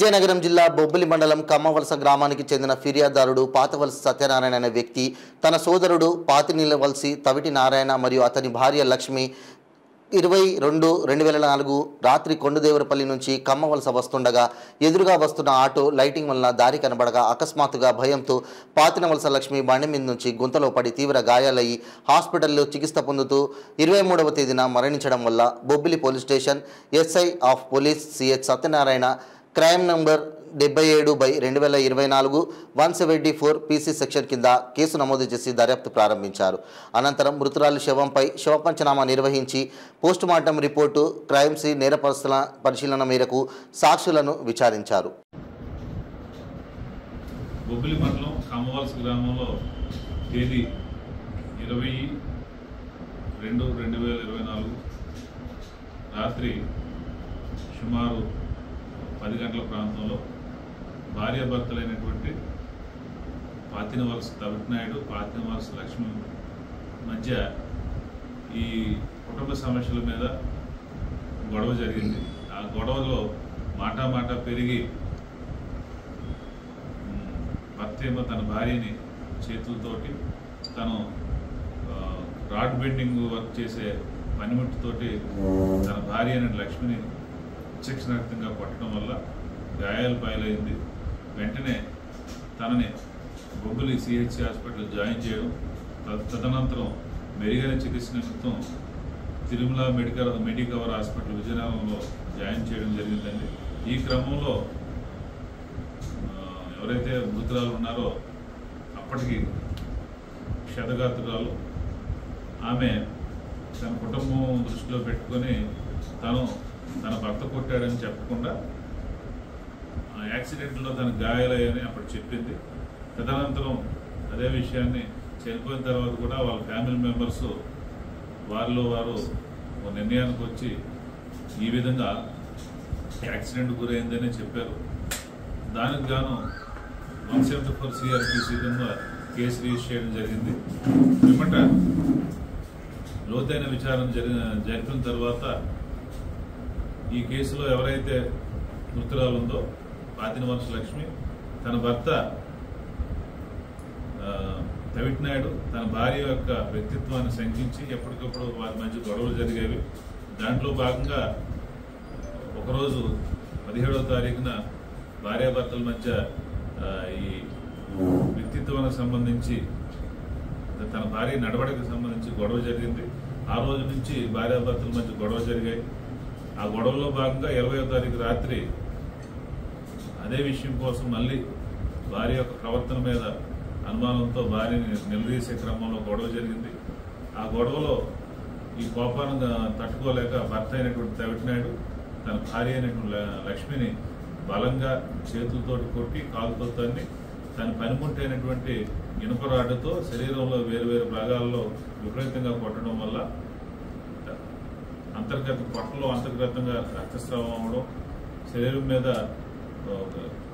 విజయనగరం జిల్లా బొబ్బిలి మండలం కమ్మవలస గ్రామానికి చెందిన ఫిర్యాదుదారుడు పాతవలస సత్యనారాయణ అనే వ్యక్తి తన సోదరుడు పాతినిలవలసి తవిటి నారాయణ మరియు అతని భార్య లక్ష్మి 22/2004 రాత్రి కొండదేవరపల్లి నుంచి కమ్మవలస వస్తుండగా ఎదురుగా వస్తున్న ఆటో లైటింగ్ వలన దారి కనబడగా అకస్మాత్తుగా భయంతో పాతినవలస లక్ష్మి బండి మీద నుంచి గుంతలో పడి తీవ్ర గాయాలయ్యి హాస్పిటల్లో చికిత్స పొందుతూ 23వ తేదీన మరణించడం వల్ల Bobbili police station SI of police CH Satyanarayana crime number 77/2024 174 PC section కింద కేసు నమోదు చేసి దర్యాప్తు ప్రారంభించారు. అనంతరం మృతురాలి శవంపై శవపంచనామా నిర్వహించి పోస్టుమార్టం రిపోర్టు క్రైమ్ సీన్ నేర పరిశీలన మేరకు సాక్షులను విచారించారు. బొబ్బిలి మండలం కమ్మవలస గ్రామంలో తేదీ 20/2/2024 రాత్రి సుమారు 10 గంటల ప్రాంతంలో భార్యాభర్తలైనటువంటి పాతినవలస తవిటినాయుడు పాతినవలస లక్ష్మి మధ్య ఈ కుటుంబ సమస్యల మీద గొడవ జరిగింది. ఆ గొడవలో మాట పెరిగి భర్త ఏమో తన భార్యని చేతులతోటి తను రాడ్ బెండింగ్ వర్క్ చేసే పనిముట్టుతోటి తన భార్య అనే లక్ష్మిని విచక్షణారహితంగా కొట్టడం వల్ల గాయాలు పాలైంది. వెంటనే తనని బొబ్బిలి సిహెచ్ హాస్పిటల్ జాయిన్ చేయడం, తదనంతరం మెరుగైన చికిత్స నిమిత్తం తిరుమల మెడికవర్ హాస్పిటల్ విజయనగరంలో జాయిన్ చేయడం జరిగిందండి. ఈ క్రమంలో ఎవరైతే మృతురాలు ఉన్నారో అప్పటికి క్షతగాత్రురాలు ఆమె తన కుటుంబం దృష్టిలో పెట్టుకొని తన భర్త కొట్టాడని చెప్పకుండా యాక్సిడెంట్లో తన గాయాలయ్యని అప్పుడు చెప్పింది. తదనంతరం అదే విషయాన్ని చనిపోయిన తర్వాత కూడా వాళ్ళ ఫ్యామిలీ మెంబర్స్ వారు ఒక నిర్ణయానికి వచ్చి ఈ విధంగా యాక్సిడెంట్ గురైందని చెప్పారు. దానికి గాను 174 CRPC కింద కేసు రిజిస్టర్ చేయడం జరిగింది. పిమ్మట లోతైన విచారణ జరిపిన తర్వాత ఈ కేసులో ఎవరైతే మృతురాలు ఉందో పాతినవలస లక్ష్మి తన భర్త తవిటినాయుడు తన భార్య యొక్క వ్యక్తిత్వాన్ని శంకించి ఎప్పటికప్పుడు వారి మధ్య గొడవలు జరిగేవి. దాంట్లో భాగంగా ఒకరోజు 17వ తారీఖున భార్యాభర్తల మధ్య ఈ వ్యక్తిత్వానికి సంబంధించి తన భార్య నడవడికి సంబంధించి గొడవ జరిగింది. ఆ రోజు నుంచి భార్యాభర్తల మధ్య గొడవ జరిగాయి. ఆ గొడవలో భాగంగా 20వ తారీఖు రాత్రి అదే విషయం కోసం మళ్ళీ భార్య యొక్క ప్రవర్తన మీద అనుమానంతో భార్యని నిలదీసే క్రమంలో గొడవ జరిగింది. ఆ గొడవలో ఈ కోపాన్ని తట్టుకోలేక భర్త అయినటువంటి తవిటినాయుడు తన భార్య అయినటువంటి లక్ష్మిని బలంగా చేతులతోటి కొట్టి కాలుతో తన్ని తన పనిముట్టు అయినటువంటి ఇనుప రాడ్డుతో శరీరంలో వేరు భాగాల్లో విపరీతంగా కొట్టడం వల్ల పొట్టలో అంతర్గతంగా రక్తస్రావం అవడం, శరీరం మీద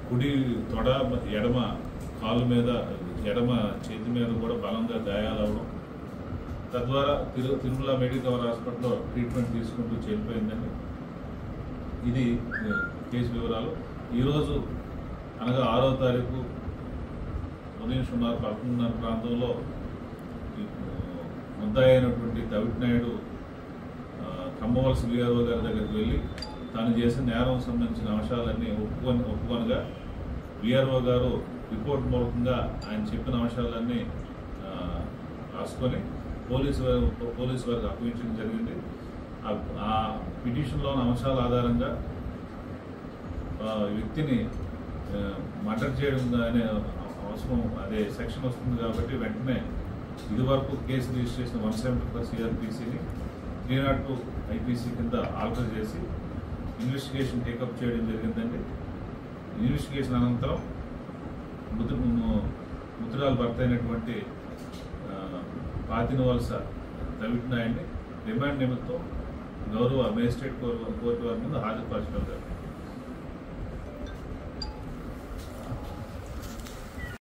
కుడి తొడ ఎడమ కాలు మీద ఎడమ చేతి మీద కూడా బలంగా గాయాలవడం, తద్వారా తిరుమల మెడికవర్ హాస్పిటల్లో ట్రీట్మెంట్ తీసుకుంటూ చనిపోయిందండి. ఇది కేసు వివరాలు. ఈరోజు అనగా 6వ తారీఖు ఉదయం సుమారు 11:30 ప్రాంతంలో ముద్దాయి అయినటువంటి తవిటినాయుడు కమ్మవలస VRO గారి దగ్గరికి వెళ్ళి తాను చేసిన నేరం సంబంధించిన అంశాలన్నీ ఒప్పుకొనగా VRO గారు రిపోర్ట్ మూలకంగా ఆయన చెప్పిన అంశాలన్నీ రాసుకొని పోలీసు వారికి అప్పగించడం జరిగింది. ఆ పిటిషన్లోని అంశాల ఆధారంగా వ్యక్తిని మర్డర్ చేయడం అనే అవసరం అదే సెక్షన్ వస్తుంది కాబట్టి వెంటనే ఇదివరకు కేసు రిజిస్ట్రేషన్ 174 CRPCని 302 IPC కింద ఆల్టర్ చేసి ఇన్వెస్టిగేషన్ టేకప్ చేయడం జరిగిందండి. ఇన్వెస్టిగేషన్ అనంతరం మృతురాలు భర్త అయినటువంటి పాతినవలస తవిటినాయుడిని రిమాండ్ నిమిత్తం గౌరవ మేజిస్ట్రేట్ కోర్టు వారి ముందు హాజరుపరచడం జరిగింది.